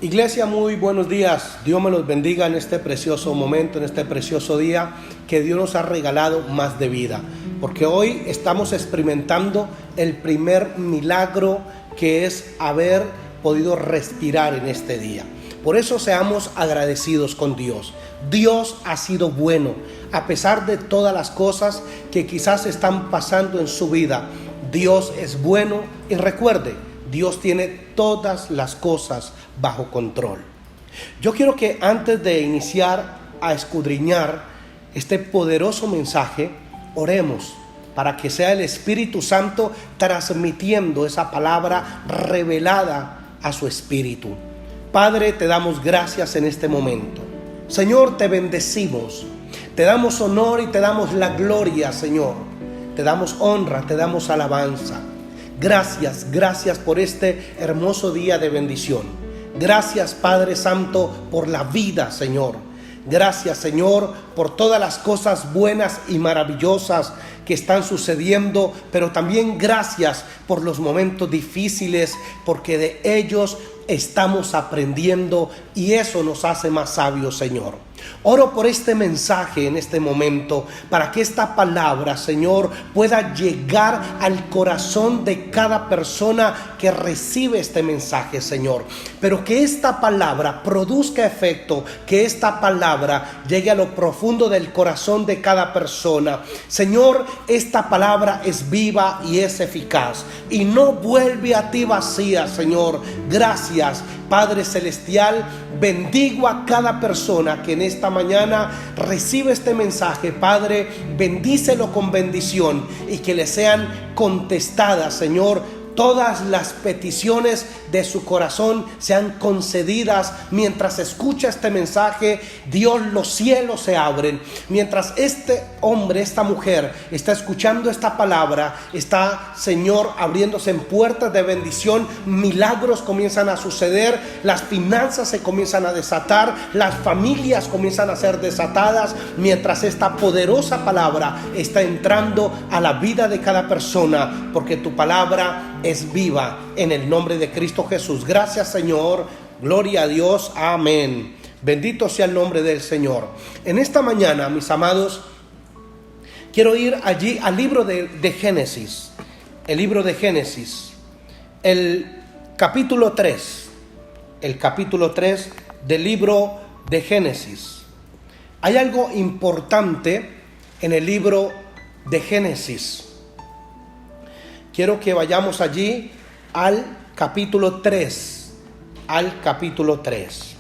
Iglesia, muy buenos días. Dios me los bendiga en este precioso momento, en este precioso día que Dios nos ha regalado más de vida. Porque hoy estamos experimentando el primer milagro, que es haber podido respirar en este día. Por eso seamos agradecidos con Dios. Dios ha sido bueno, a pesar de todas las cosas que quizás están pasando en su vida. Dios es bueno y recuerde, Dios tiene todas las cosas bajo control. Yo quiero que antes de iniciar a escudriñar este poderoso mensaje, oremos para que sea el Espíritu Santo transmitiendo esa palabra revelada a su espíritu. Padre, te damos gracias en este momento. Señor, te bendecimos, te damos honor y te damos la gloria, Señor. Te damos honra, te damos alabanza. Gracias por este hermoso día de bendición. Gracias, Padre Santo, por la vida, Señor. Gracias, Señor, por todas las cosas buenas y maravillosas que están sucediendo, pero también gracias por los momentos difíciles, porque de ellos estamos aprendiendo y eso nos hace más sabios, Señor. Oro por este mensaje en este momento, para que esta palabra, Señor, pueda llegar al corazón de cada persona que recibe este mensaje, Señor. Pero que esta palabra produzca efecto, que esta palabra llegue a lo profundo del corazón de cada persona. Señor, esta palabra es viva y es eficaz y no vuelve a ti vacía, Señor. Gracias, Padre Celestial. Bendigo a cada persona que en esta mañana recibe este mensaje. Padre, bendícelo con bendición y que le sean contestadas, Señor, todas las peticiones de su corazón sean concedidas. Mientras escucha este mensaje, Dios, los cielos se abren. Mientras este hombre, esta mujer está escuchando esta palabra, está, Señor, abriéndose en puertas de bendición. Milagros comienzan a suceder, las finanzas se comienzan a desatar, las familias comienzan a ser desatadas, mientras esta poderosa palabra está entrando a la vida de cada persona, porque tu palabra es viva, en el nombre de Cristo Jesús. Gracias, Señor. Gloria a Dios. Amén. Bendito sea el nombre del Señor. En esta mañana, mis amados, quiero ir allí al libro de Génesis. El libro de Génesis, el capítulo 3. El capítulo 3 del libro de Génesis. Hay algo importante en el libro de Génesis. Quiero que vayamos allí al capítulo 3. Al capítulo 3.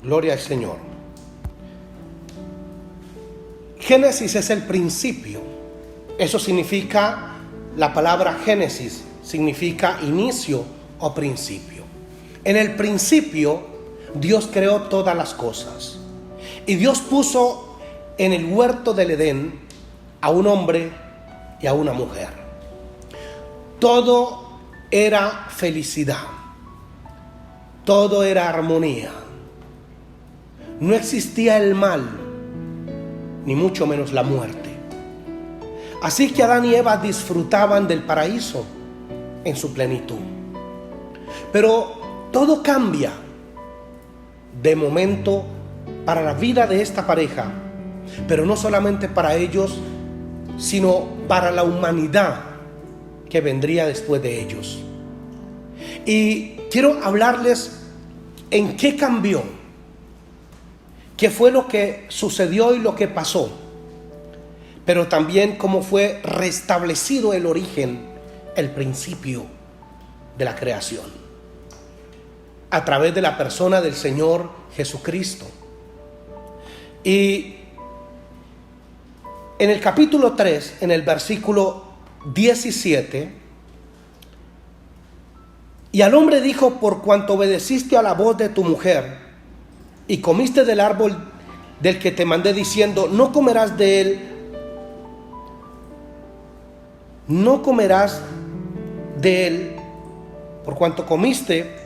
Gloria al Señor. Génesis es el principio. Eso significa, la palabra Génesis significa inicio o principio. En el principio, Dios creó todas las cosas. Y Dios puso en el huerto del Edén a un hombre y a una mujer. Todo era felicidad, todo era armonía. No existía el mal, ni mucho menos la muerte. Así que Adán y Eva disfrutaban del paraíso en su plenitud. Pero todo cambia de momento para la vida de esta pareja. Pero no solamente para ellos, sino para la humanidad que vendría después de ellos. Y quiero hablarles en qué cambió, qué fue lo que sucedió y lo que pasó, pero también cómo fue restablecido el origen, el principio de la creación, a través de la persona del Señor Jesucristo. Y en el capítulo 3, en el versículo 17, y al hombre dijo: por cuanto obedeciste a la voz de tu mujer y comiste del árbol del que te mandé diciendo, no comerás de él, no comerás de él, por cuanto comiste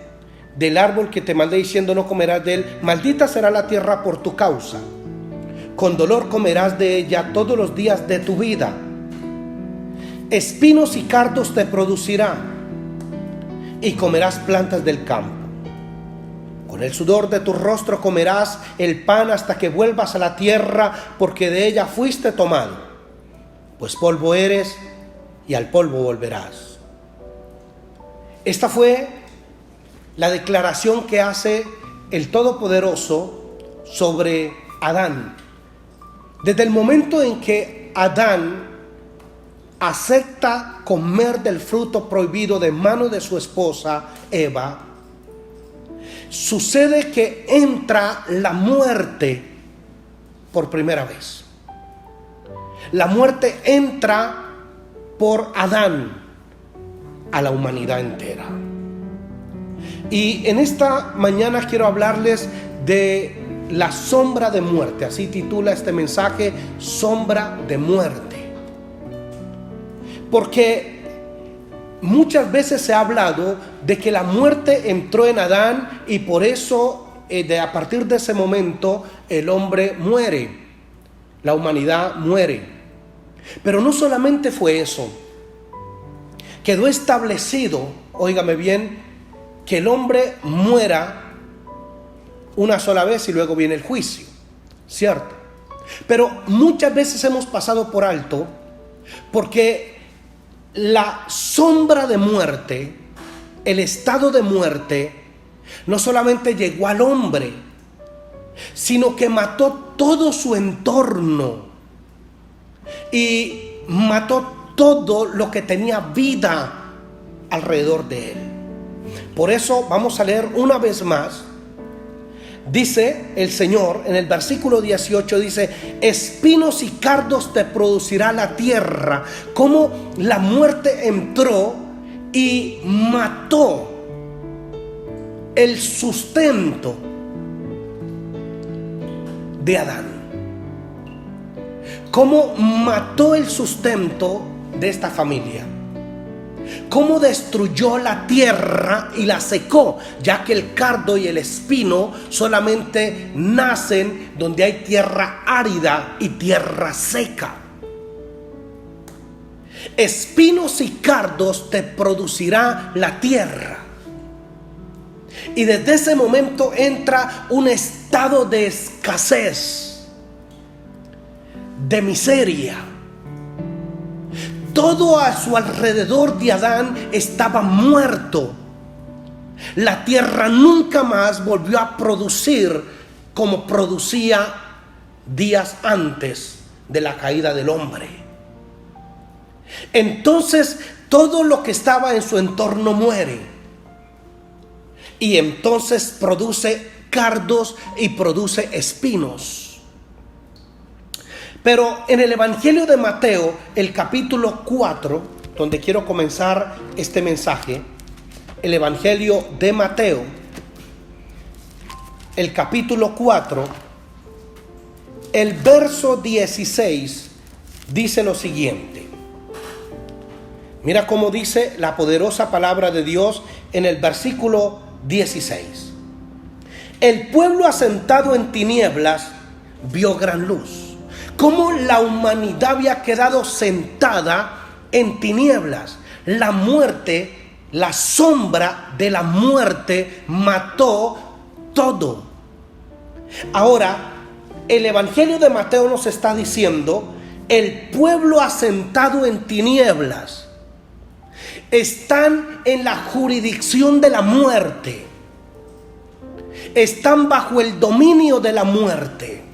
del árbol que te mandé diciendo, no comerás de él, maldita será la tierra por tu causa. Con dolor comerás de ella todos los días de tu vida. Espinos y cardos te producirá, y comerás plantas del campo. Con el sudor de tu rostro comerás el pan hasta que vuelvas a la tierra, porque de ella fuiste tomado. Pues polvo eres, y al polvo volverás. Esta fue la declaración que hace el Todopoderoso sobre Adán. Desde el momento en que Adán acepta comer del fruto prohibido de mano de su esposa Eva, sucede que entra la muerte por primera vez. La muerte entra por Adán a la humanidad entera. Y en esta mañana quiero hablarles de la sombra de muerte. Así titula este mensaje: sombra de muerte. Porque muchas veces se ha hablado de que la muerte entró en Adán y por eso a partir de ese momento el hombre muere, la humanidad muere. Pero no solamente fue eso, quedó establecido, óigame bien, que el hombre muera una sola vez y luego viene el juicio, ¿cierto? Pero muchas veces hemos pasado por alto porque la sombra de muerte, el estado de muerte, no solamente llegó al hombre, sino que mató todo su entorno y mató todo lo que tenía vida alrededor de él. Por eso vamos a leer una vez más. Dice el Señor en el versículo 18, dice: espinos y cardos te producirá la tierra. Como la muerte entró y mató el sustento de Adán. Cómo mató el sustento de esta familia. Cómo destruyó la tierra y la secó, ya que el cardo y el espino solamente nacen donde hay tierra árida y tierra seca. Espinos y cardos te producirá la tierra. Y desde ese momento entra un estado de escasez, de miseria. Todo a su alrededor de Adán estaba muerto. La tierra nunca más volvió a producir como producía días antes de la caída del hombre. Entonces todo lo que estaba en su entorno muere. Y entonces produce cardos y produce espinos. Pero en el Evangelio de Mateo, el capítulo 4, donde quiero comenzar este mensaje, el Evangelio de Mateo, el capítulo 4, el verso 16, dice lo siguiente. Mira cómo dice la poderosa palabra de Dios en el versículo 16. El pueblo asentado en tinieblas vio gran luz. Cómo la humanidad había quedado sentada en tinieblas. La muerte, la sombra de la muerte mató todo. Ahora, el Evangelio de Mateo nos está diciendo: el pueblo asentado en tinieblas están en la jurisdicción de la muerte. Están bajo el dominio de la muerte.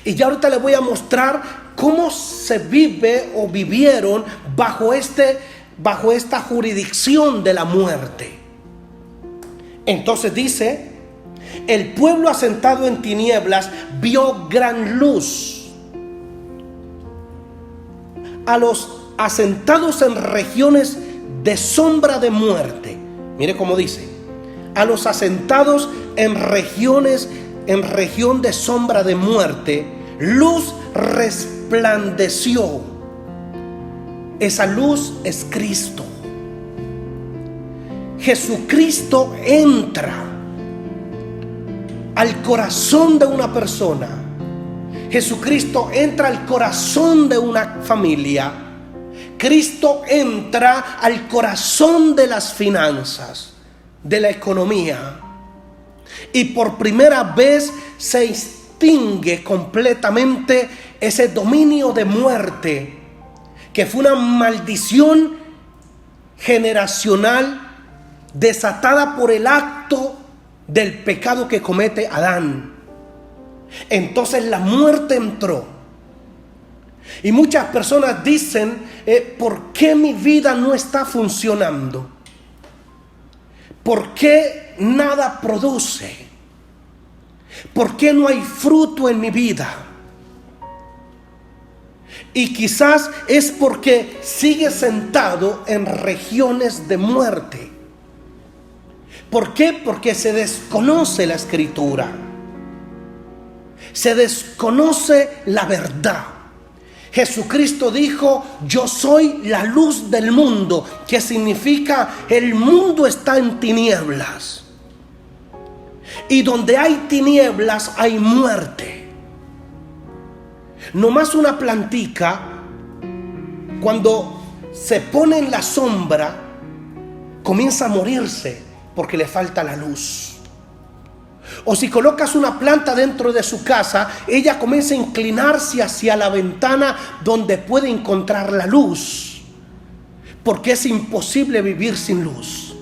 Y ya ahorita les voy a mostrar cómo se vive o vivieron bajo esta jurisdicción de la muerte. Entonces dice: el pueblo asentado en tinieblas vio gran luz. A los asentados en regiones de sombra de muerte, mire cómo dice: a los asentados en región de sombra de muerte, luz resplandeció. Esa luz es Cristo. Jesucristo entra al corazón de una persona. Jesucristo entra al corazón de una familia Cristo entra al corazón de las finanzas, de la economía, y por primera vez se extingue completamente ese dominio de muerte, que fue una maldición generacional desatada por el acto del pecado que comete Adán. Entonces la muerte entró. Y muchas personas dicen, ¿por qué mi vida no está funcionando? ¿Por qué nada produce? ¿Por qué no hay fruto en mi vida? Y quizás es porque sigue sentado en regiones de muerte. ¿Por qué? Porque se desconoce la Escritura. Se desconoce la verdad. Jesucristo dijo: yo soy la luz del mundo, que significa el mundo está en tinieblas. Y donde hay tinieblas hay muerte. Nomás una plantica, cuando se pone en la sombra, comienza a morirse porque le falta la luz. O si colocas una planta dentro de su casa, ella comienza a inclinarse hacia la ventana donde puede encontrar la luz, porque es imposible vivir sin luz.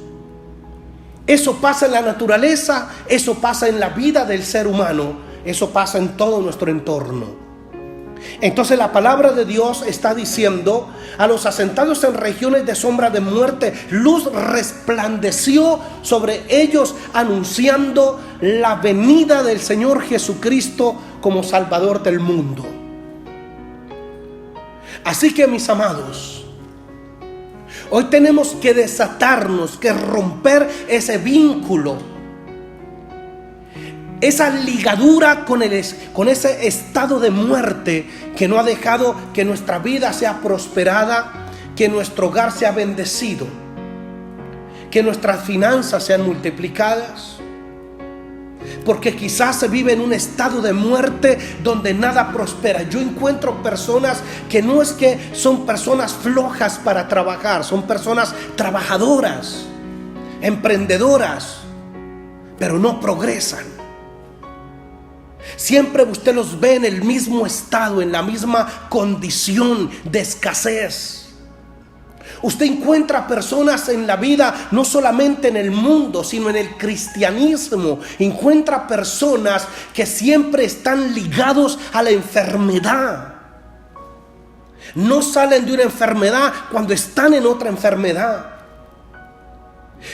Eso pasa en la naturaleza, eso pasa en la vida del ser humano, eso pasa en todo nuestro entorno. Entonces la palabra de Dios está diciendo: a los asentados en regiones de sombra de muerte, luz resplandeció sobre ellos, anunciando la venida del Señor Jesucristo como Salvador del mundo. Así que, mis amados, hoy tenemos que desatarnos, que romper ese vínculo, esa ligadura con ese estado de muerte que no ha dejado que nuestra vida sea prosperada, que nuestro hogar sea bendecido, que nuestras finanzas sean multiplicadas. Porque quizás se vive en un estado de muerte donde nada prospera. Yo encuentro personas que no es que son personas flojas para trabajar, son personas trabajadoras, emprendedoras, pero no progresan. Siempre usted los ve en el mismo estado, en la misma condición de escasez. Usted encuentra personas en la vida, no solamente en el mundo, sino en el cristianismo. Encuentra personas que siempre están ligados a la enfermedad. No salen de una enfermedad cuando están en otra enfermedad.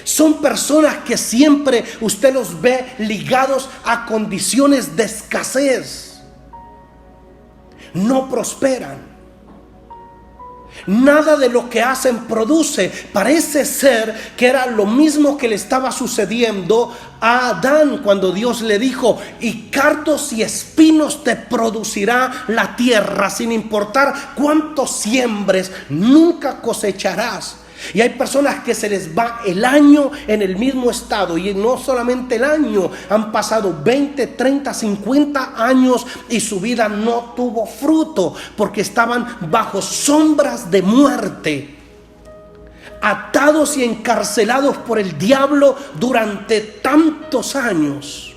Son personas que siempre usted los ve ligados a condiciones de escasez. No prosperan. Nada de lo que hacen produce. Parece ser que era lo mismo que le estaba sucediendo a Adán cuando Dios le dijo: y cardos y espinos te producirá la tierra, sin importar cuánto siembres, nunca cosecharás. Y hay personas que se les va el año en el mismo estado, y no solamente el año, han pasado 20, 30, 50 años y su vida no tuvo fruto, porque estaban bajo sombras de muerte, atados y encarcelados por el diablo durante tantos años.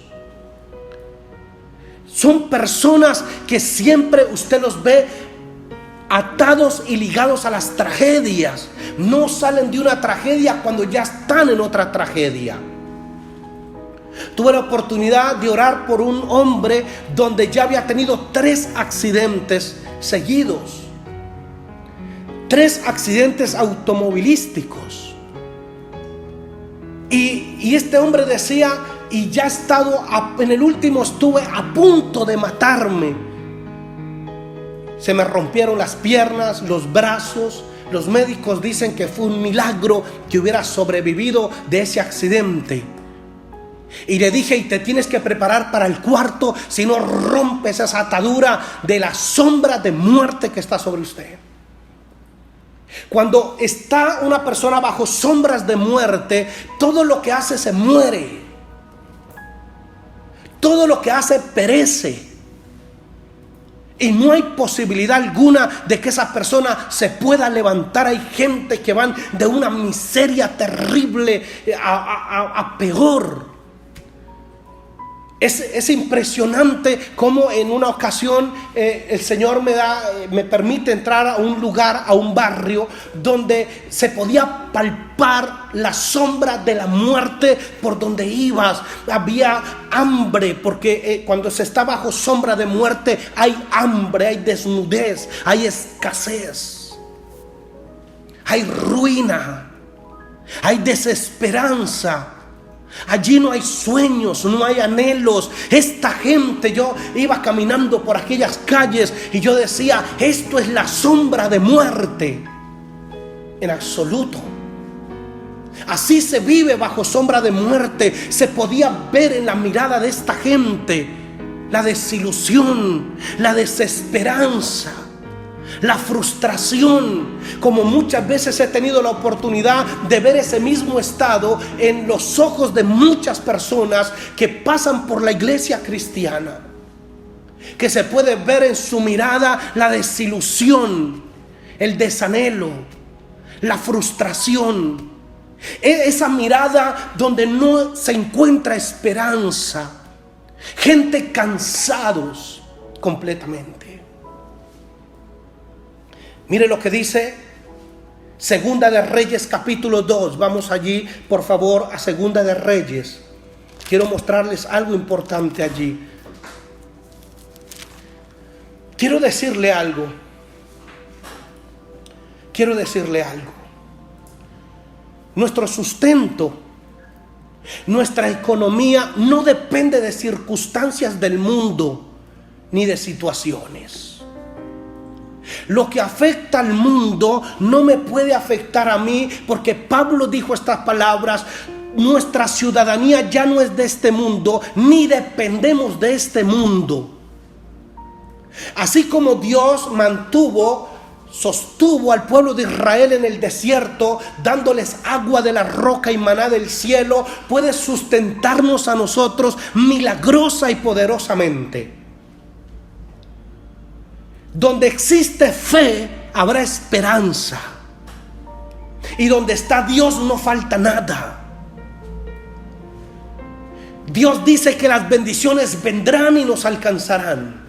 Son personas que siempre usted los ve atados y ligados a las tragedias. No salen de una tragedia cuando ya están en otra tragedia. Tuve la oportunidad de orar por un hombre donde ya había tenido 3 accidentes seguidos. 3 accidentes automovilísticos. Y este hombre decía: y ya he estado, en el último estuve a punto de matarme. Se me rompieron las piernas, los brazos. Los médicos dicen que fue un milagro que hubiera sobrevivido de ese accidente. Y le dije: y te tienes que preparar para el cuarto, si no rompes esa atadura de la sombra de muerte que está sobre usted. Cuando está una persona bajo sombras de muerte, todo lo que hace se muere. Todo lo que hace perece. Y no hay posibilidad alguna de que esa persona se pueda levantar. Hay gente que van de una miseria terrible a peor. Es impresionante cómo en una ocasión el Señor me permite entrar a un lugar, a un barrio donde se podía palpar la sombra de la muerte por donde ibas. Había hambre, porque cuando se está bajo sombra de muerte hay hambre, hay desnudez, hay escasez, hay ruina, hay desesperanza. Allí no hay sueños, no hay anhelos. Esta gente, yo iba caminando por aquellas calles y yo decía, esto es la sombra de muerte. En absoluto. Así se vive bajo sombra de muerte. Se podía ver en la mirada de esta gente la desilusión, la desesperanza, la frustración. Como muchas veces he tenido la oportunidad de ver ese mismo estado en los ojos de muchas personas que pasan por la iglesia cristiana, que se puede ver en su mirada la desilusión, el desanhelo, la frustración, esa mirada donde no se encuentra esperanza, gente cansados completamente. Mire lo que dice Segunda de Reyes capítulo 2. Vamos allí, por favor, a Segunda de Reyes. Quiero mostrarles algo importante allí. Quiero decirle algo. Nuestro sustento, nuestra economía no depende de circunstancias del mundo ni de situaciones. Lo que afecta al mundo no me puede afectar a mí, porque Pablo dijo estas palabras: nuestra ciudadanía ya no es de este mundo, ni dependemos de este mundo. Así como Dios sostuvo al pueblo de Israel en el desierto, dándoles agua de la roca y maná del cielo, puede sustentarnos a nosotros milagrosa y poderosamente. Donde existe fe, habrá esperanza. Y donde está Dios no falta nada. Dios dice que las bendiciones vendrán y nos alcanzarán.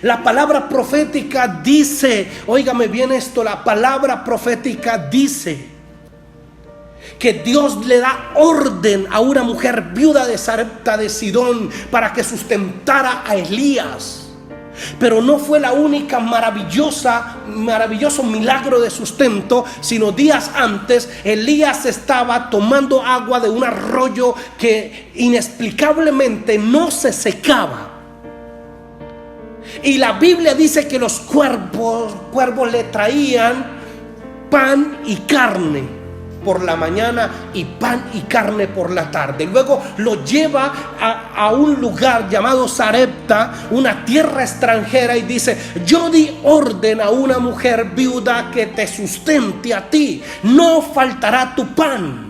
La palabra profética dice, óigame bien esto, la palabra profética dice que Dios le da orden a una mujer viuda de Sarepta de Sidón para que sustentara a Elías. Pero no fue la única maravilloso milagro de sustento, sino días antes Elías estaba tomando agua de un arroyo que inexplicablemente no se secaba. Y la Biblia dice que los cuervos le traían pan y carne por la mañana y pan y carne por la tarde. Luego lo lleva a un lugar llamado Sarepta, una tierra extranjera, y dice: yo di orden a una mujer viuda que te sustente a ti, no faltará tu pan.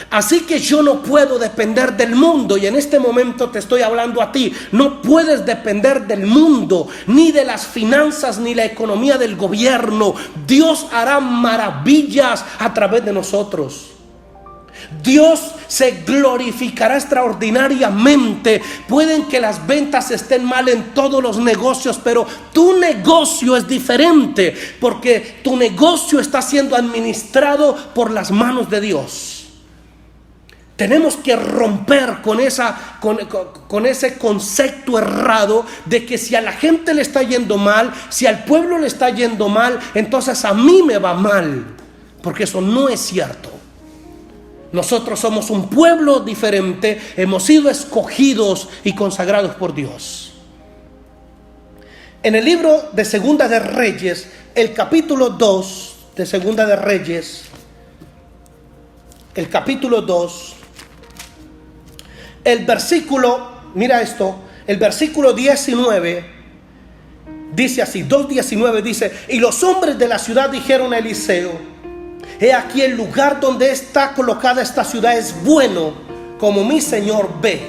Así que yo no puedo depender del mundo, y en este momento te estoy hablando a ti. No puedes depender del mundo, ni de las finanzas, ni la economía del gobierno. Dios hará maravillas a través de nosotros. Dios se glorificará extraordinariamente. Pueden que las ventas estén mal en todos los negocios, pero tu negocio es diferente, porque tu negocio está siendo administrado por las manos de Dios. Tenemos que romper con ese concepto errado de que si a la gente le está yendo mal, si al pueblo le está yendo mal, entonces a mí me va mal, porque eso no es cierto. Nosotros somos un pueblo diferente, hemos sido escogidos y consagrados por Dios. En el libro de Segunda de Reyes, el capítulo 2 de Segunda de Reyes, el capítulo 2, el versículo, mira esto, el versículo 19 dice así, 2:19 dice: y los hombres de la ciudad dijeron a Eliseo: he aquí el lugar donde está colocada esta ciudad es bueno, como mi señor ve,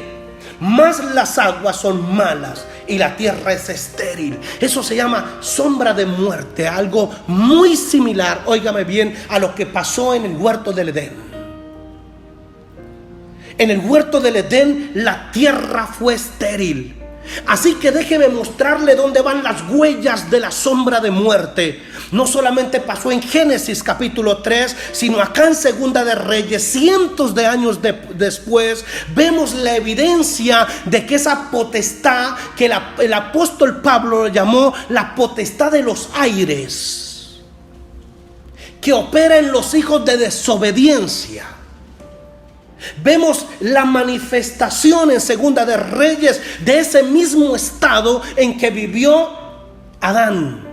mas las aguas son malas. y la tierra es estéril. Eso se llama sombra de muerte, algo muy similar, óigame bien, a lo que pasó en el huerto del Edén. En el huerto del Edén la tierra fue estéril. Así que déjeme mostrarle dónde van las huellas de la sombra de muerte. No solamente pasó en Génesis capítulo 3, sino acá en Segunda de Reyes, cientos de años después, vemos la evidencia de que esa potestad que el apóstol Pablo llamó la potestad de los aires, que opera en los hijos de desobediencia. Vemos la manifestación en Segunda de Reyes de ese mismo estado en que vivió Adán,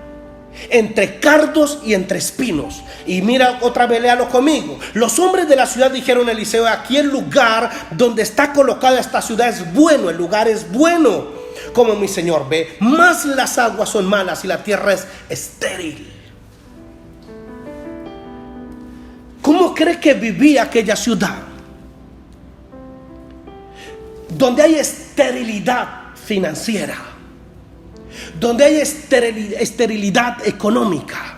entre cardos y entre espinos. Y mira otra vez, léalo conmigo. Los hombres de la ciudad dijeron a Eliseo: aquí el lugar donde está colocada esta ciudad es bueno, el lugar es bueno, como mi señor ve, mas las aguas son malas y la tierra es estéril. ¿Cómo cree que vivía aquella ciudad? Donde hay esterilidad financiera, donde hay esterilidad económica,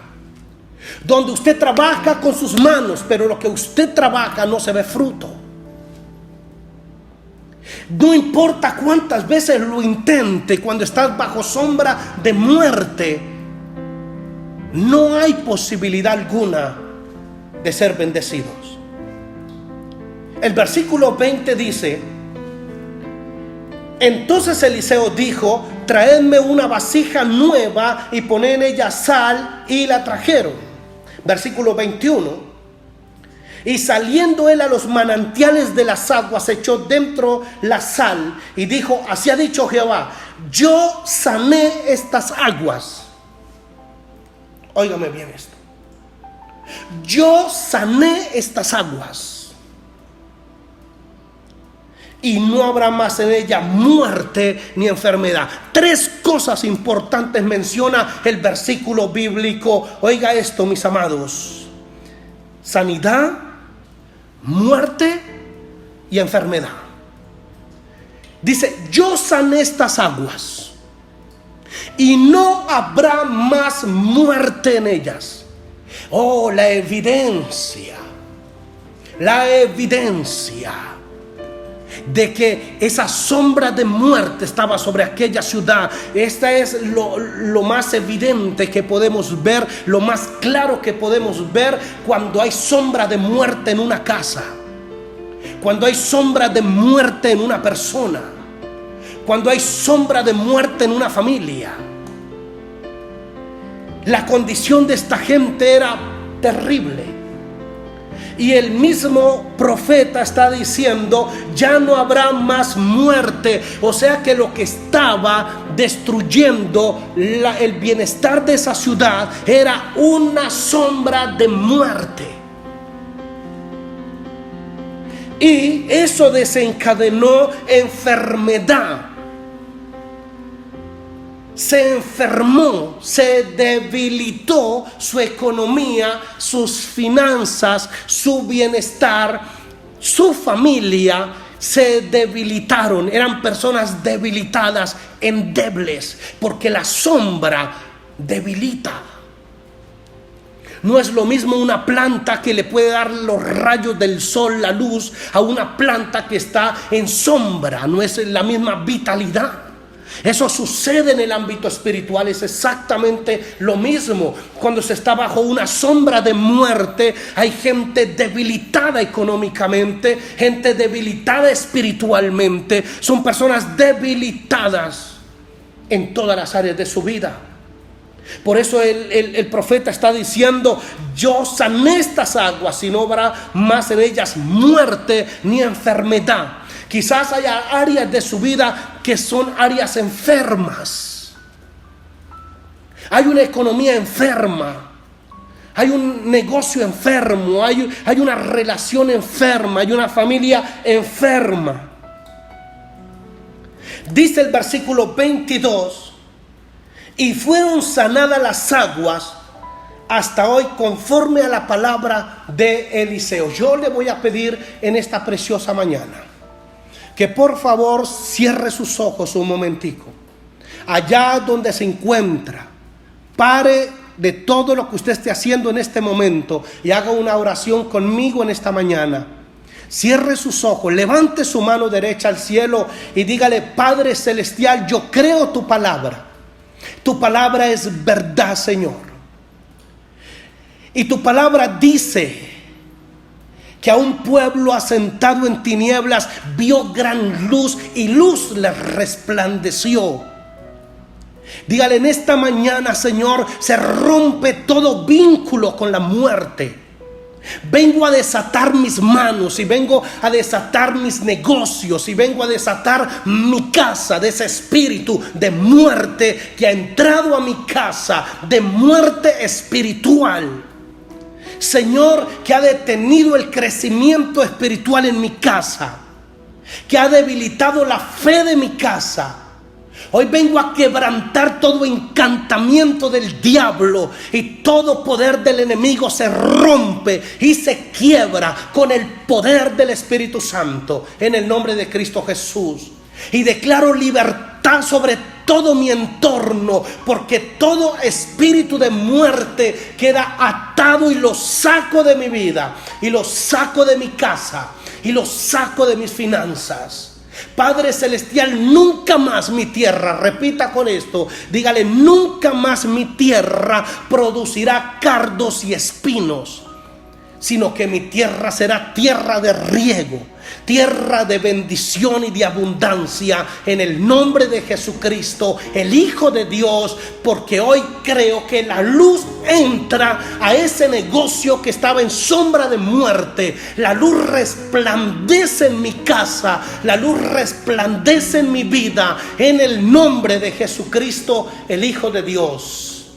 donde usted trabaja con sus manos, pero lo que usted trabaja no se ve fruto. No importa cuántas veces lo intente, cuando estás bajo sombra de muerte, no hay posibilidad alguna de ser bendecidos. El versículo 20 dice: entonces Eliseo dijo: traedme una vasija nueva y poned en ella sal, y la trajeron. Versículo 21: y saliendo él a los manantiales de las aguas, echó dentro la sal y dijo: así ha dicho Jehová, yo sané estas aguas. Óigame bien esto: yo sané estas aguas, y no habrá más en ella muerte ni enfermedad. Tres cosas importantes menciona el versículo bíblico. Oiga esto, mis amados: sanidad, muerte y enfermedad. Dice: yo sané estas aguas y no habrá más muerte en ellas. Oh, la evidencia de que esa sombra de muerte estaba sobre aquella ciudad. Esta es lo más evidente que podemos ver, lo más claro que podemos ver cuando hay sombra de muerte en una casa, cuando hay sombra de muerte en una persona, cuando hay sombra de muerte en una familia. La condición de esta gente era terrible. Y el mismo profeta está diciendo: ya no habrá más muerte. O sea que lo que estaba destruyendo el bienestar de esa ciudad era una sombra de muerte. Y eso desencadenó enfermedad. Se enfermó, se debilitó su economía, sus finanzas, su bienestar, su familia se debilitaron. Eran personas debilitadas, endebles, porque la sombra debilita. No es lo mismo una planta que le puede dar los rayos del sol, la luz, a una planta que está en sombra. No es la misma vitalidad. Eso sucede en el ámbito espiritual, es exactamente lo mismo. Cuando se está bajo una sombra de muerte, hay gente debilitada económicamente, gente debilitada espiritualmente. Son personas debilitadas en todas las áreas de su vida. Por eso el profeta está diciendo: yo sané estas aguas y no habrá más en ellas muerte ni enfermedad. Quizás haya áreas de su vida que son áreas enfermas. Hay una economía enferma, hay un negocio enfermo, hay una relación enferma, hay una familia enferma. Dice el versículo 22: y fueron sanadas las aguas hasta hoy, conforme a la palabra de Eliseo. Yo le voy a pedir en esta preciosa mañana que por favor cierre sus ojos un momentico. allá donde se encuentra, pare de todo lo que usted esté haciendo en este momento y haga una oración conmigo en esta mañana. Cierre sus ojos, levante su mano derecha al cielo y dígale: Padre Celestial, yo creo tu palabra. Tu palabra es verdad, Señor. Y tu palabra dice que a un pueblo asentado en tinieblas vio gran luz y luz le resplandeció. Dígale: en esta mañana, Señor, se rompe todo vínculo con la muerte. Vengo a desatar mis manos y vengo a desatar mis negocios y vengo a desatar mi casa de ese espíritu de muerte que ha entrado a mi casa, de muerte espiritual. Señor, que ha detenido el crecimiento espiritual en mi casa, que ha debilitado la fe de mi casa. Hoy vengo a quebrantar todo encantamiento del diablo y todo poder del enemigo se rompe y se quiebra con el poder del Espíritu Santo en el nombre de Cristo Jesús. Y declaro libertad sobre todo mi entorno, porque todo espíritu de muerte queda atado y lo saco de mi vida y lo saco de mi casa y lo saco de mis finanzas. Padre Celestial, nunca más mi tierra, repita con esto, dígale: nunca más mi tierra producirá cardos y espinos, sino que mi tierra será tierra de riego, tierra de bendición y de abundancia, en el nombre de Jesucristo, el Hijo de Dios, porque hoy creo que la luz entra a ese negocio que estaba en sombra de muerte. La luz resplandece en mi casa, la luz resplandece en mi vida, en el nombre de Jesucristo, el Hijo de Dios.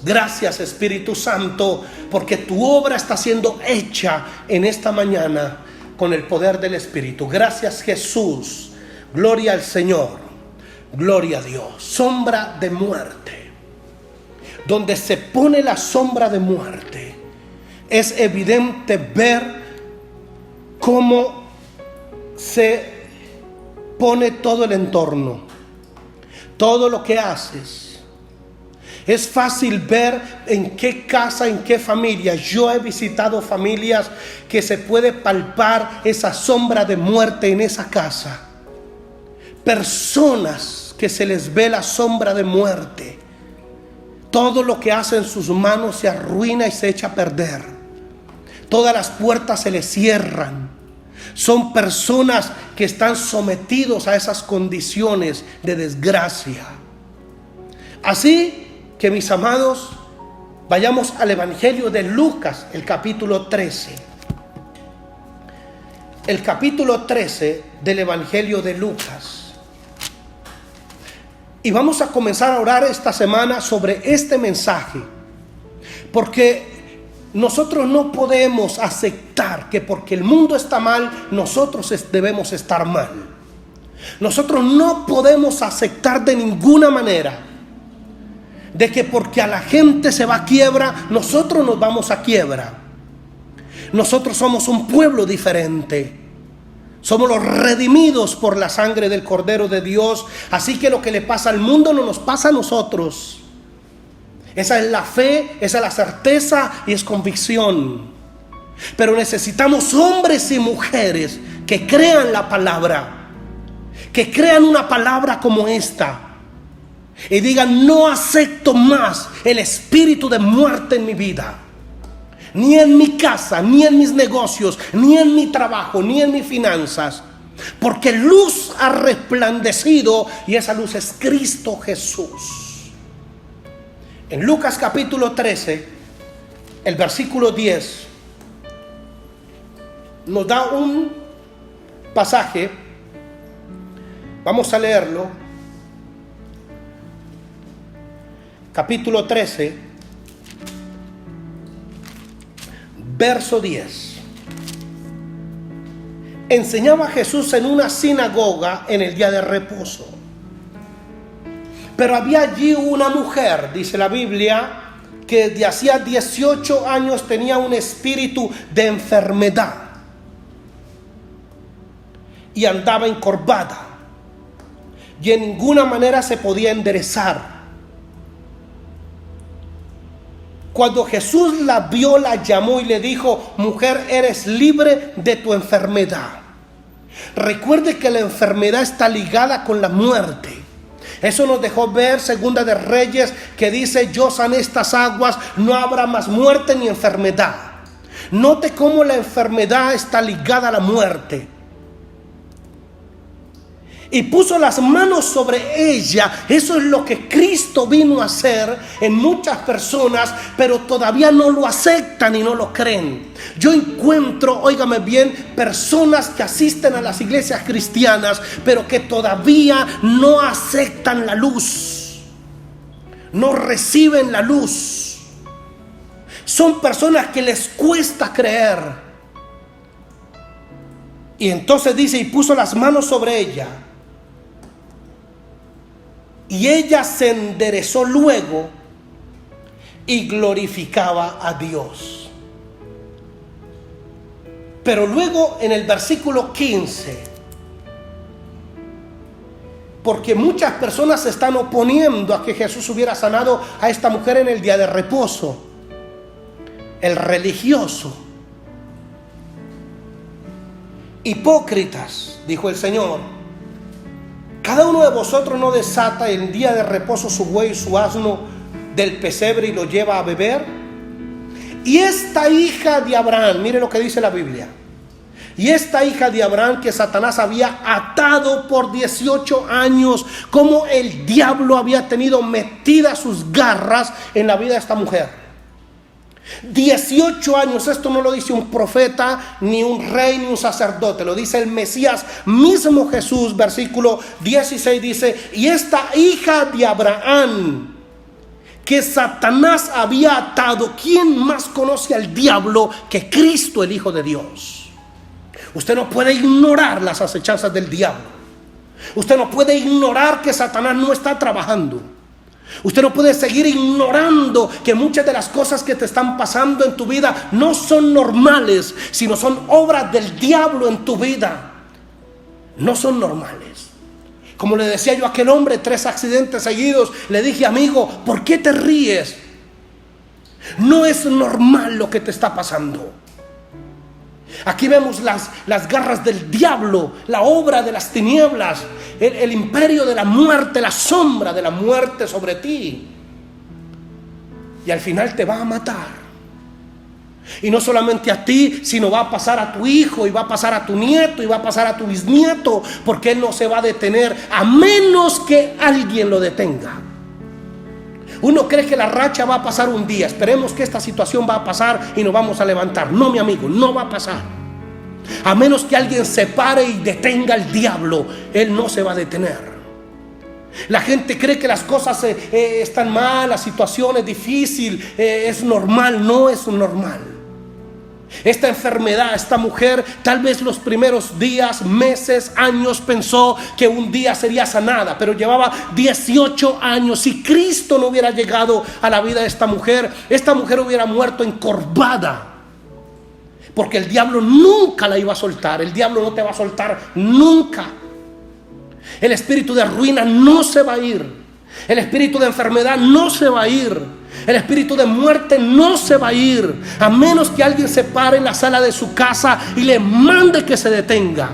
Gracias, Espíritu Santo, porque tu obra está siendo hecha en esta mañana con el poder del Espíritu. Gracias, Jesús. Gloria al Señor. Gloria a Dios. Sombra de muerte. Donde se pone la sombra de muerte, es evidente ver cómo se pone todo el entorno, todo lo que haces. Es fácil ver en qué casa, en qué familia. Yo he visitado familias que se puede palpar esa sombra de muerte en esa casa. Personas que se les ve la sombra de muerte. Todo lo que hace en sus manos se arruina y se echa a perder. Todas las puertas se les cierran. Son personas que están sometidos a esas condiciones de desgracia. Así que, mis amados, vayamos al Evangelio de Lucas, el capítulo 13. El capítulo 13 del Evangelio de Lucas. Y vamos a comenzar a orar esta semana sobre este mensaje. Porque nosotros no podemos aceptar que porque el mundo está mal, nosotros debemos estar mal. Nosotros no podemos aceptar de ninguna manera de que porque a la gente se va a quiebra, nosotros nos vamos a quiebra. Nosotros somos un pueblo diferente. Somos los redimidos por la sangre del Cordero de Dios. Así que lo que le pasa al mundo no nos pasa a nosotros. Esa es la fe, esa es la certeza y es convicción. Pero necesitamos hombres y mujeres que crean la palabra, que crean una palabra como esta y digan: no acepto más el espíritu de muerte en mi vida, ni en mi casa, ni en mis negocios, ni en mi trabajo, ni en mis finanzas, porque luz ha resplandecido y esa luz es Cristo Jesús. En Lucas capítulo 13, el versículo 10 nos da un pasaje. Vamos a leerlo. Capítulo 13, verso 10. Enseñaba Jesús en una sinagoga en el día de reposo. Pero había allí una mujer, dice la Biblia, que desde hacía 18 años tenía un espíritu de enfermedad y andaba encorvada. y en ninguna manera se podía enderezar. Cuando Jesús la vio, la llamó y le dijo: mujer, eres libre de tu enfermedad. Recuerde que la enfermedad está ligada con la muerte. Eso nos dejó ver Segunda de Reyes, que dice: yo sané estas aguas, no habrá más muerte ni enfermedad. Note cómo la enfermedad está ligada a la muerte. Y puso las manos sobre ella. Eso es lo que Cristo vino a hacer en muchas personas, pero todavía no lo aceptan y no lo creen. Yo encuentro, óigame bien, personas que asisten a las iglesias cristianas, pero que todavía no aceptan la luz, no reciben la luz. Son personas que les cuesta creer. Y entonces dice: y puso las manos sobre ella, y ella se enderezó luego y glorificaba a Dios. Pero luego en el versículo 15, porque muchas personas se están oponiendo a que Jesús hubiera sanado a esta mujer en el día de reposo. El religioso: hipócritas, dijo el Señor, cada uno de vosotros no desata el día de reposo su buey y su asno del pesebre y lo lleva a beber. Y esta hija de Abraham, mire lo que dice la Biblia, y esta hija de Abraham que Satanás había atado por 18 años, como el diablo había tenido metidas sus garras en la vida de esta mujer. 18 años, esto no lo dice un profeta, ni un rey, ni un sacerdote, lo dice el Mesías mismo Jesús. Versículo 16 dice: y esta hija de Abraham que Satanás había atado. ¿Quién más conoce al diablo que Cristo, el Hijo de Dios? Usted no puede ignorar las acechanzas del diablo. Usted no puede ignorar que Satanás no está trabajando. Usted no puede seguir ignorando que muchas de las cosas que te están pasando en tu vida no son normales, sino son obras del diablo en tu vida. No son normales. Como le decía yo a aquel hombre, 3 accidentes seguidos, le dije: amigo, ¿por qué te ríes? No es normal lo que te está pasando. Aquí vemos las garras del diablo, la obra de las tinieblas, el imperio de la muerte, la sombra de la muerte sobre ti. Y al final te va a matar. Y no solamente a ti, sino va a pasar a tu hijo, y va a pasar a tu nieto, y va a pasar a tu bisnieto, porque él no se va a detener a menos que alguien lo detenga. Uno cree que la racha va a pasar un día. Esperemos que esta situación va a pasar y nos vamos a levantar. No, mi amigo, no va a pasar. A menos que alguien se pare y detenga al diablo, él no se va a detener. La gente cree que las cosas están mal, la situación es difícil, es normal. No es normal. Esta enfermedad, esta mujer, tal vez los primeros días, meses, años pensó que un día sería sanada, pero llevaba 18 años. Si Cristo no hubiera llegado a la vida de esta mujer hubiera muerto encorvada, porque el diablo nunca la iba a soltar. El diablo no te va a soltar nunca. El espíritu de ruina no se va a ir. El espíritu de enfermedad no se va a ir. El espíritu de muerte no se va a ir, a menos que alguien se pare en la sala de su casa y le mande que se detenga.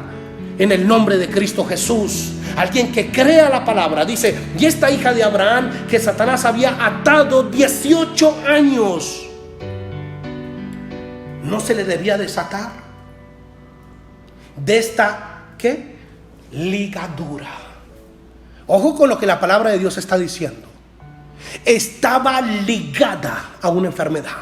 En el nombre de Cristo Jesús, alguien que crea la palabra. Dice: y esta hija de Abraham que Satanás había atado 18 años, ¿no se le debía desatar de esta, ¿qué? Ligadura. Ojo con lo que la palabra de Dios está diciendo. Estaba ligada a una enfermedad.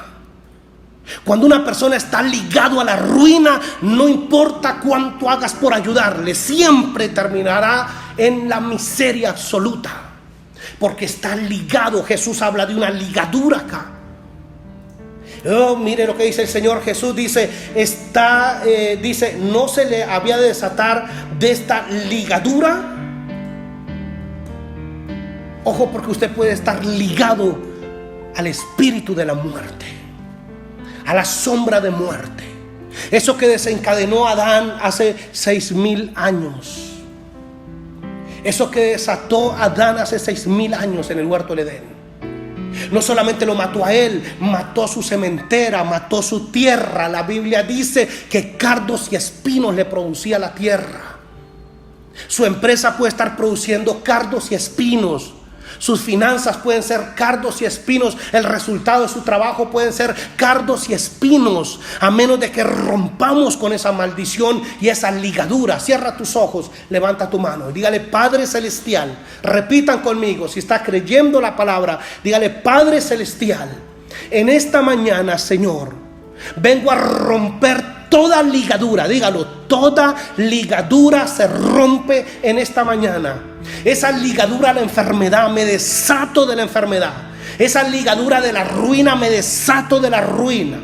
Cuando una persona está ligado a la ruina, no importa cuánto hagas por ayudarle, siempre terminará en la miseria absoluta, porque está ligado. Jesús habla de una ligadura acá. Oh, mire lo que dice el Señor Jesús. Dice, no se le había de desatar de esta ligadura. Ojo, porque usted puede estar ligado al espíritu de la muerte, a la sombra de muerte. Eso que desencadenó a Adán hace 6,000 años. Eso que desató a Adán hace 6.000 años en el huerto del Edén. No solamente lo mató a él, mató su sementera, mató su tierra. La Biblia dice que cardos y espinos le producía la tierra. Su empresa puede estar produciendo cardos y espinos. Sus finanzas pueden ser cardos y espinos. El resultado de su trabajo pueden ser cardos y espinos, a menos de que rompamos con esa maldición y esa ligadura. Cierra tus ojos, levanta tu mano y dígale: Padre Celestial. Repitan conmigo, si está creyendo la palabra, dígale: Padre Celestial, en esta mañana, Señor, vengo a romper toda ligadura. Dígalo: toda ligadura se rompe en esta mañana. Esa ligadura de la enfermedad, me desato de la enfermedad. Esa ligadura de la ruina, me desato de la ruina.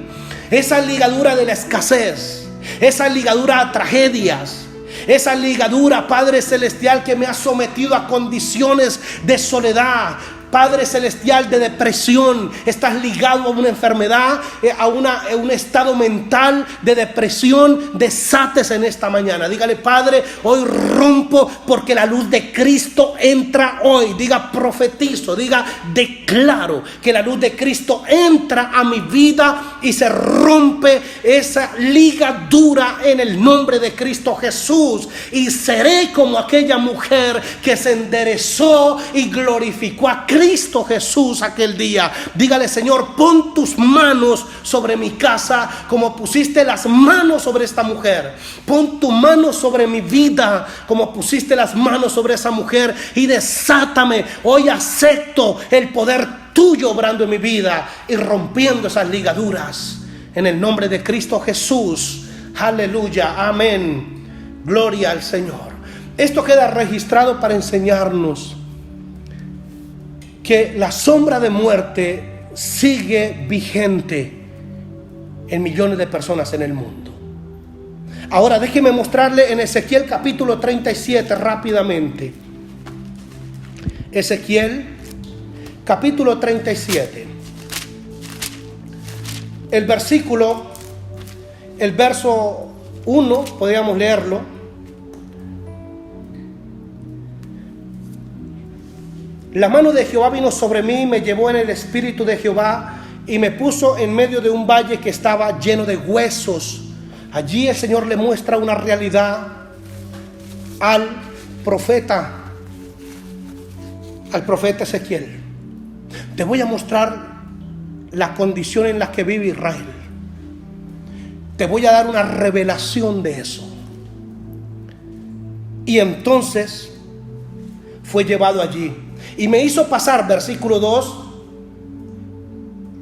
Esa ligadura de la escasez, esa ligadura a tragedias, esa ligadura, Padre Celestial, que me ha sometido a condiciones de soledad, Padre Celestial, de depresión. Estás ligado a una enfermedad, a un estado mental de depresión. Desates en esta mañana. Dígale: Padre, hoy rompo, porque la luz de Cristo entra hoy. Diga: profetizo, diga: declaro que la luz de Cristo entra a mi vida y se rompe esa ligadura en el nombre de Cristo Jesús. Y seré como aquella mujer que se enderezó y glorificó a Cristo Jesús aquel día. Dígale: Señor, pon tus manos sobre mi casa como pusiste las manos sobre esta mujer. Pon tu mano sobre mi vida como pusiste las manos sobre esa mujer, y desátame. Hoy acepto el poder tuyo obrando en mi vida y rompiendo esas ligaduras en el nombre de Cristo Jesús. Aleluya, amén. Gloria al Señor. Esto queda registrado para enseñarnos que la sombra de muerte sigue vigente en millones de personas en el mundo. Ahora déjeme mostrarle en Ezequiel capítulo 37 rápidamente. Ezequiel capítulo 37. El verso 1, podríamos leerlo. La mano de Jehová vino sobre mí, me llevó en el espíritu de Jehová y me puso en medio de un valle que estaba lleno de huesos. Allí el Señor le muestra una realidad al profeta Ezequiel. Te voy a mostrar la condición en la que vive Israel. Te voy a dar una revelación de eso. Y entonces fue llevado allí. Y me hizo pasar, versículo 2,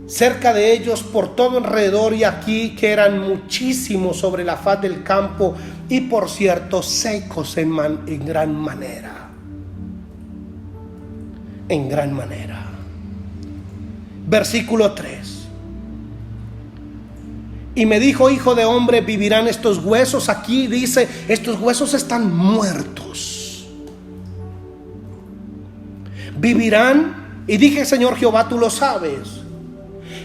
cerca de ellos por todo alrededor, y aquí que eran muchísimos sobre la faz del campo, y por cierto secos en gran manera. En gran manera. Versículo 3. Y me dijo: hijo de hombre, ¿vivirán estos huesos? Aquí dice: estos huesos están muertos. ¿Vivirán? Y dije: Señor Jehová, tú lo sabes.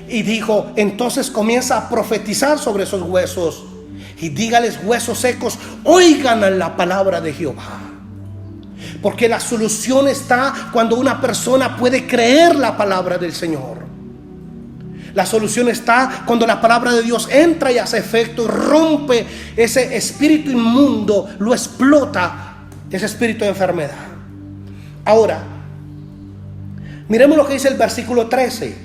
Y dijo: entonces comienza a profetizar sobre esos huesos y dígales: huesos secos, oigan la palabra de Jehová. Porque la solución está cuando una persona puede creer la palabra del Señor. La solución está cuando la palabra de Dios entra y hace efecto y rompe ese espíritu inmundo, lo explota, ese espíritu de enfermedad. Ahora, miremos lo que dice el versículo 13.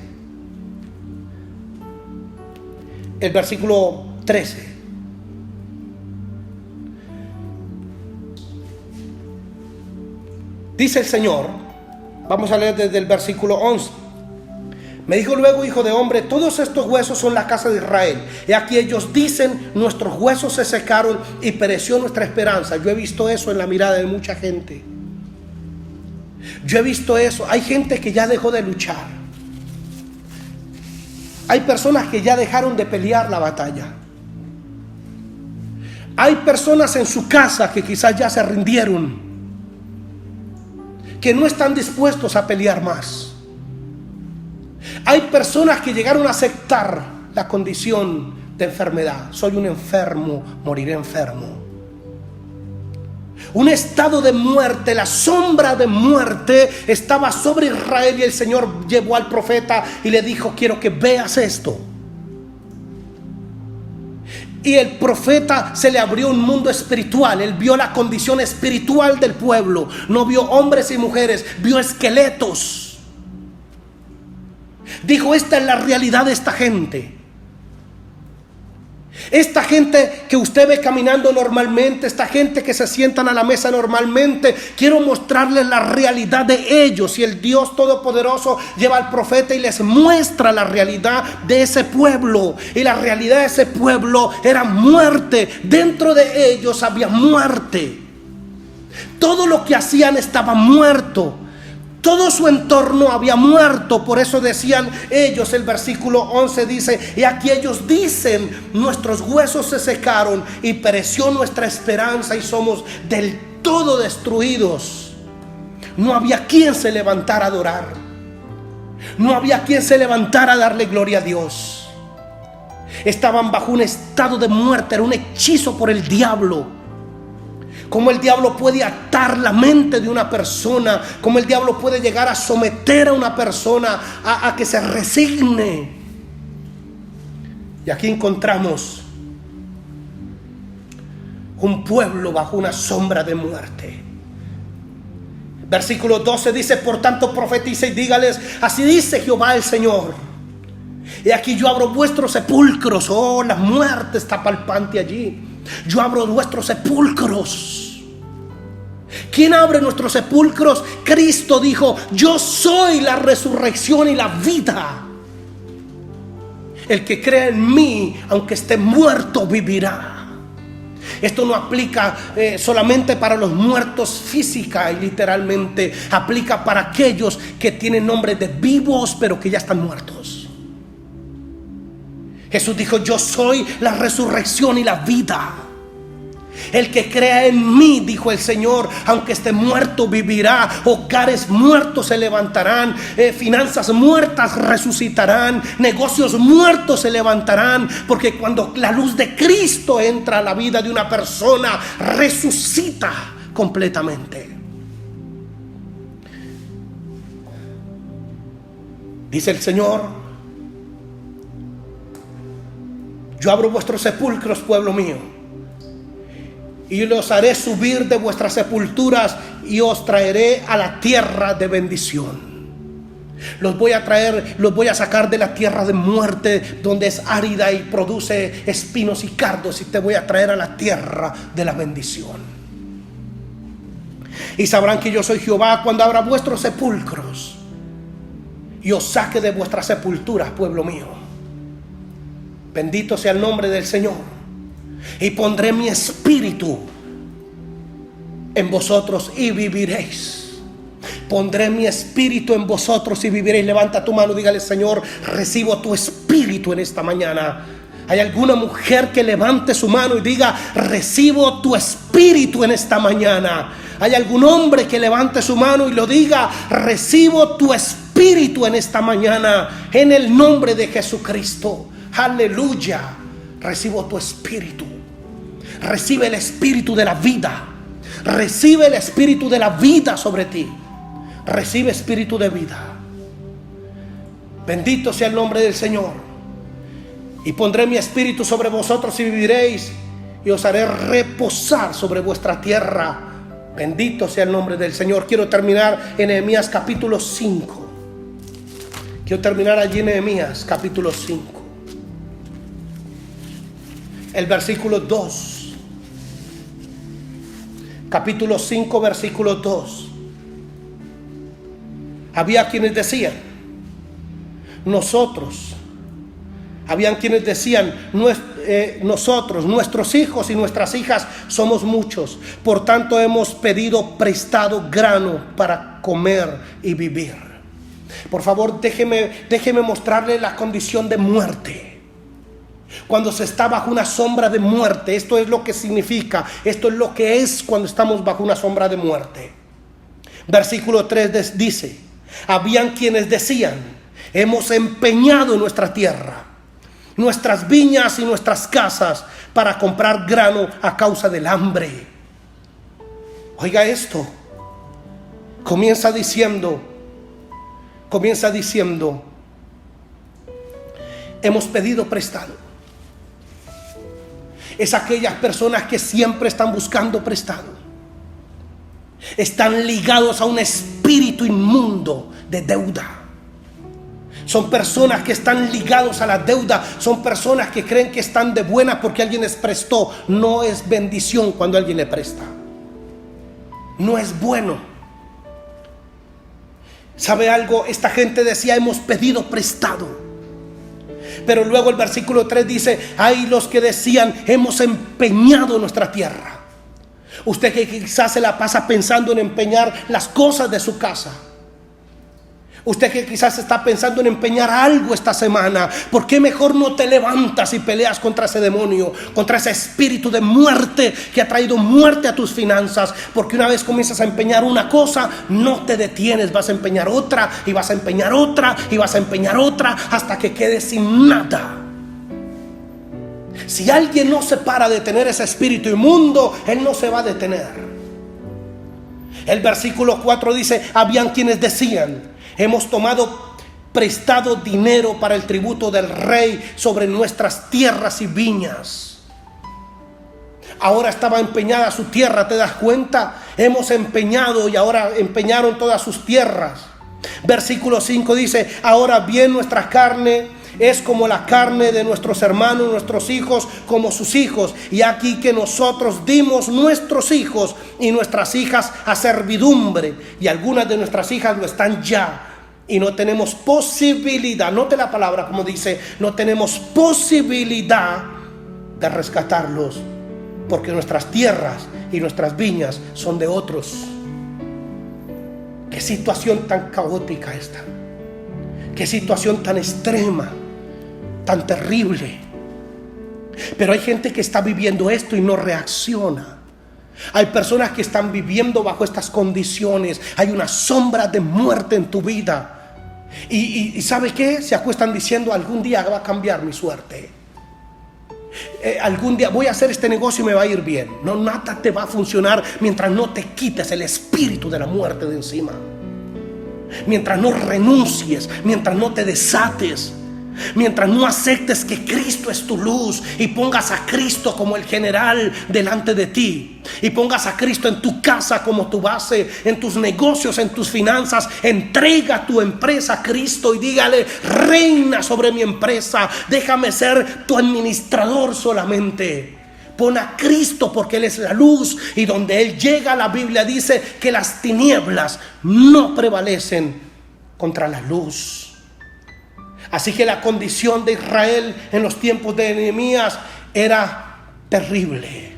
El versículo 13. Dice el Señor, vamos a leer desde el versículo 11. Me dijo luego: hijo de hombre, todos estos huesos son la casa de Israel. Y aquí ellos dicen: nuestros huesos se secaron y pereció nuestra esperanza. Yo he visto eso en la mirada de mucha gente. Yo he visto eso. Hay gente que ya dejó de luchar. Hay personas que ya dejaron de pelear la batalla. Hay personas en su casa que quizás ya se rindieron, que no están dispuestos a pelear más. Hay personas que llegaron a aceptar la condición de enfermedad. Soy un enfermo, moriré enfermo. Un estado de muerte, la sombra de muerte estaba sobre Israel, y el Señor llevó al profeta y le dijo: quiero que veas esto. Y el profeta se le abrió un mundo espiritual. Él vio la condición espiritual del pueblo. No vio hombres y mujeres, vio esqueletos. Dijo: esta es la realidad de esta gente. Esta gente que usted ve caminando normalmente, esta gente que se sientan a la mesa normalmente, quiero mostrarles la realidad de ellos. Y el Dios Todopoderoso lleva al profeta y les muestra la realidad de ese pueblo. Y la realidad de ese pueblo era muerte. Dentro de ellos había muerte. Todo lo que hacían estaba muerto. Todo su entorno había muerto. Por eso decían ellos, el versículo 11 dice: y aquí ellos dicen: nuestros huesos se secaron y pereció nuestra esperanza y somos del todo destruidos. No había quien se levantara a adorar. No había quien se levantara a darle gloria a Dios. Estaban bajo un estado de muerte. Era un hechizo por el diablo. Cómo el diablo puede atar la mente de una persona, cómo el diablo puede llegar a someter a una persona a que se resigne. Y aquí encontramos un pueblo bajo una sombra de muerte. Versículo 12 dice: por tanto profetiza y dígales: así dice Jehová el Señor, y aquí yo abro vuestros sepulcros. Oh, la muerte está palpante allí. Yo abro vuestros sepulcros. ¿Quién abre nuestros sepulcros? Cristo dijo: yo soy la resurrección y la vida. El que cree en mí, aunque esté muerto, vivirá. Esto no aplica solamente para los muertos física y literalmente. Aplica para aquellos que tienen nombre de vivos, pero que ya están muertos. Jesús dijo: yo soy la resurrección y la vida. El que crea en mí, dijo el Señor, aunque esté muerto, vivirá. Hogares muertos se levantarán, finanzas muertas resucitarán, negocios muertos se levantarán. Porque cuando la luz de Cristo entra a la vida de una persona, resucita completamente. Dice el Señor: yo abro vuestros sepulcros, pueblo mío, y los haré subir de vuestras sepulturas y os traeré a la tierra de bendición. Los voy a traer, los voy a sacar de la tierra de muerte, donde es árida y produce espinos y cardos, y te voy a traer a la tierra de la bendición. Y sabrán que yo soy Jehová cuando abra vuestros sepulcros y os saque de vuestras sepulturas, pueblo mío. Bendito sea el nombre del Señor. Y pondré mi espíritu en vosotros y viviréis. Pondré mi espíritu en vosotros y viviréis. Levanta tu mano y dígale: Señor, recibo tu espíritu en esta mañana. ¿Hay alguna mujer que levante su mano y diga: recibo tu espíritu en esta mañana? ¿Hay algún hombre que levante su mano y lo diga: recibo tu espíritu en esta mañana? En el nombre de Jesucristo. Aleluya. Recibo tu espíritu. Recibe el espíritu de la vida. Recibe el espíritu de la vida sobre ti. Recibe espíritu de vida. Bendito sea el nombre del Señor. Y pondré mi espíritu sobre vosotros y viviréis, y os haré reposar sobre vuestra tierra. Bendito sea el nombre del Señor. Quiero terminar en Nehemías capítulo 5. Quiero terminar allí en Nehemías capítulo 5. El versículo 2. Capítulo 5, versículo 2. Había quienes decían: nosotros. Habían quienes decían: nosotros, nuestros hijos y nuestras hijas somos muchos, por tanto hemos pedido prestado grano para comer y vivir. Por favor, déjeme mostrarle la condición de muerte. Cuando se está bajo una sombra de muerte, esto es lo que significa, esto es lo que es cuando estamos bajo una sombra de muerte. Versículo 3 dice: habían quienes decían: hemos empeñado nuestra tierra, nuestras viñas y nuestras casas para comprar grano a causa del hambre. Oiga esto. Comienza diciendo, hemos pedido prestado. Es aquellas personas que siempre están buscando prestado. Están ligados a un espíritu inmundo de deuda. Son personas que están ligados a la deuda. Son personas que creen que están de buena porque alguien les prestó. No es bendición cuando alguien le presta. No es bueno. ¿Sabe algo? Esta gente decía, hemos pedido prestado. Pero luego el versículo 3 dice, hay los que decían, hemos empeñado nuestra tierra. Usted que quizás se la pasa pensando en empeñar las cosas de su casa. Usted que quizás está pensando en empeñar algo esta semana. ¿Por qué mejor no te levantas y peleas contra ese demonio? Contra ese espíritu de muerte que ha traído muerte a tus finanzas. Porque una vez comienzas a empeñar una cosa, no te detienes. Vas a empeñar otra y vas a empeñar otra y vas a empeñar otra hasta que quedes sin nada. Si alguien no se para de tener ese espíritu inmundo, él no se va a detener. El versículo 4 dice, habían quienes decían, hemos tomado prestado dinero para el tributo del rey sobre nuestras tierras y viñas. Ahora estaba empeñada su tierra, ¿te das cuenta? Hemos empeñado y ahora empeñaron todas sus tierras. Versículo 5 dice, ahora bien nuestra carne es como la carne de nuestros hermanos, nuestros hijos como sus hijos. Y aquí que nosotros dimos nuestros hijos y nuestras hijas a servidumbre. Y algunas de nuestras hijas lo están ya. Y no tenemos posibilidad, note la palabra como dice, no tenemos posibilidad de rescatarlos. Porque nuestras tierras y nuestras viñas son de otros. Qué situación tan caótica esta. Qué situación tan extrema, tan terrible. Pero hay gente que está viviendo esto y no reacciona. Hay personas que están viviendo bajo estas condiciones. Hay una sombra de muerte en tu vida. Y ¿sabe qué? Se acuestan diciendo, algún día va a cambiar mi suerte. Algún día voy a hacer este negocio y me va a ir bien. No, nada te va a funcionar mientras no te quites el espíritu de la muerte de encima. Mientras no renuncies, mientras no te desates, mientras no aceptes que Cristo es tu luz y pongas a Cristo como el general delante de ti y pongas a Cristo en tu casa como tu base, en tus negocios, en tus finanzas. Entrega tu empresa a Cristo y dígale, reina sobre mi empresa, déjame ser tu administrador solamente. Pon a Cristo porque Él es la luz y donde Él llega, la Biblia dice que las tinieblas no prevalecen contra la luz. Así que la condición de Israel en los tiempos de Nehemías era terrible.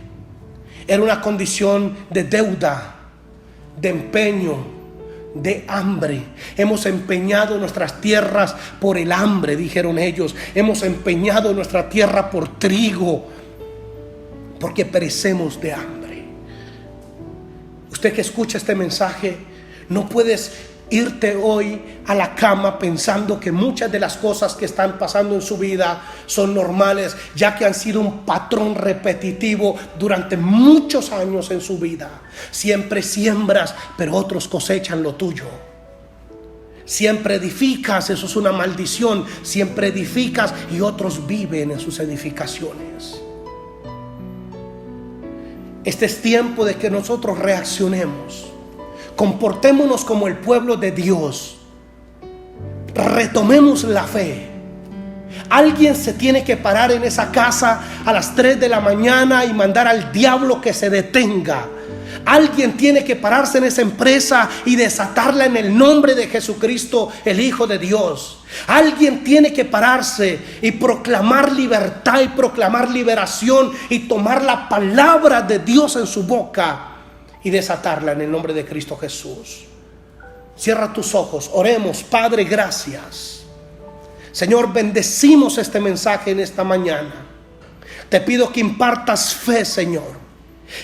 Era una condición de deuda, de empeño, de hambre. Hemos empeñado nuestras tierras por el hambre, dijeron ellos. Hemos empeñado nuestra tierra por trigo, porque perecemos de hambre. Usted que escucha este mensaje, no puedes irte hoy a la cama pensando que muchas de las cosas que están pasando en su vida son normales, ya que han sido un patrón repetitivo durante muchos años en su vida. Siempre siembras, pero otros cosechan lo tuyo. Siempre edificas, eso es una maldición. Siempre edificas y otros viven en sus edificaciones. Este es tiempo de que nosotros reaccionemos. Comportémonos como el pueblo de Dios. Retomemos la fe. Alguien se tiene que parar en esa casa a las 3 de la mañana y mandar al diablo que se detenga. Alguien tiene que pararse en esa empresa y desatarla en el nombre de Jesucristo, el Hijo de Dios. Alguien tiene que pararse y proclamar libertad y proclamar liberación y tomar la palabra de Dios en su boca y desatarla en el nombre de Cristo Jesús. Cierra tus ojos, oremos. Padre, gracias. Señor, bendecimos este mensaje en esta mañana. Te pido que impartas fe, Señor.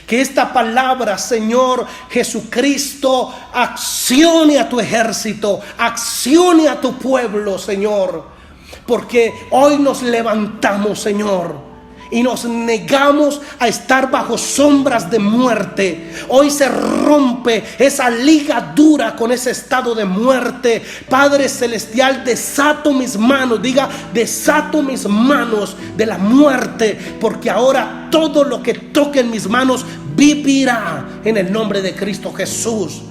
Que esta palabra, Señor Jesucristo, accione a tu ejército, accione a tu pueblo, Señor. Porque hoy nos levantamos, Señor, y nos negamos a estar bajo sombras de muerte. Hoy se rompe esa ligadura con ese estado de muerte. Padre celestial, desato mis manos, diga, desato mis manos de la muerte, porque ahora todo lo que toque en mis manos vivirá en el nombre de Cristo Jesús.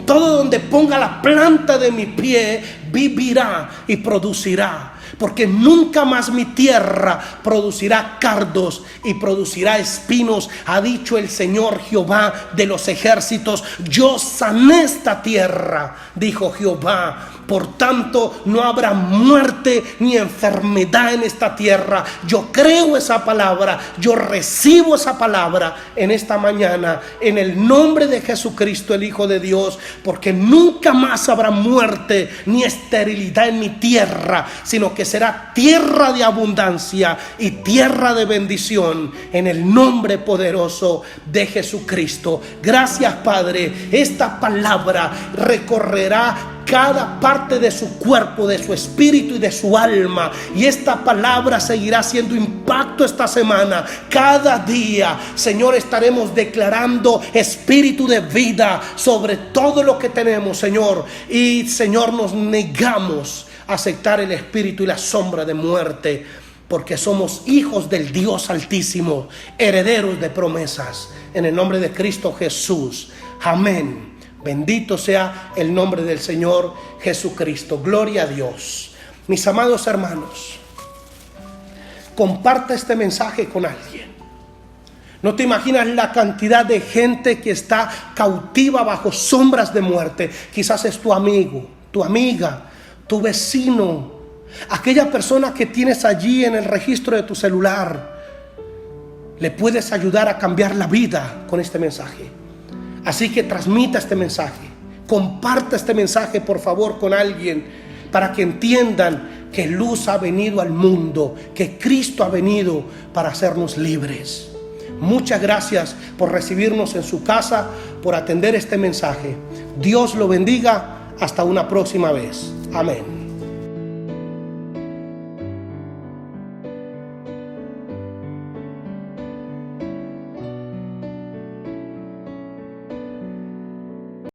Todo donde ponga la planta de mi pie vivirá y producirá. Porque nunca más mi tierra producirá cardos y producirá espinos, ha dicho el Señor Jehová de los ejércitos. Yo sané esta tierra, dijo Jehová. Por tanto, no habrá muerte ni enfermedad en esta tierra. Yo creo esa palabra, yo recibo esa palabra en esta mañana, en el nombre de Jesucristo, el Hijo de Dios. Porque nunca más habrá muerte ni esterilidad en mi tierra, sino que será tierra de abundancia y tierra de bendición, en el nombre poderoso de Jesucristo. Gracias, Padre. Esta palabra recorrerá cada parte de su cuerpo, de su espíritu y de su alma, y esta palabra seguirá haciendo impacto esta semana. Cada día, Señor, estaremos declarando espíritu de vida sobre todo lo que tenemos, Señor. Y, Señor, nos negamos a aceptar el espíritu y la sombra de muerte, porque somos hijos del Dios Altísimo, herederos de promesas, en el nombre de Cristo Jesús. Amén. Bendito sea el nombre del Señor Jesucristo. Gloria a Dios. Mis amados hermanos, comparte este mensaje con alguien. No te imaginas la cantidad de gente que está cautiva bajo sombras de muerte. Quizás es tu amigo, tu amiga, tu vecino, aquella persona que tienes allí en el registro de tu celular. Le puedes ayudar a cambiar la vida con este mensaje. Así que transmita este mensaje, comparta este mensaje por favor con alguien, para que entiendan que luz ha venido al mundo, que Cristo ha venido para hacernos libres. Muchas gracias por recibirnos en su casa, por atender este mensaje. Dios lo bendiga. Hasta una próxima vez. Amén.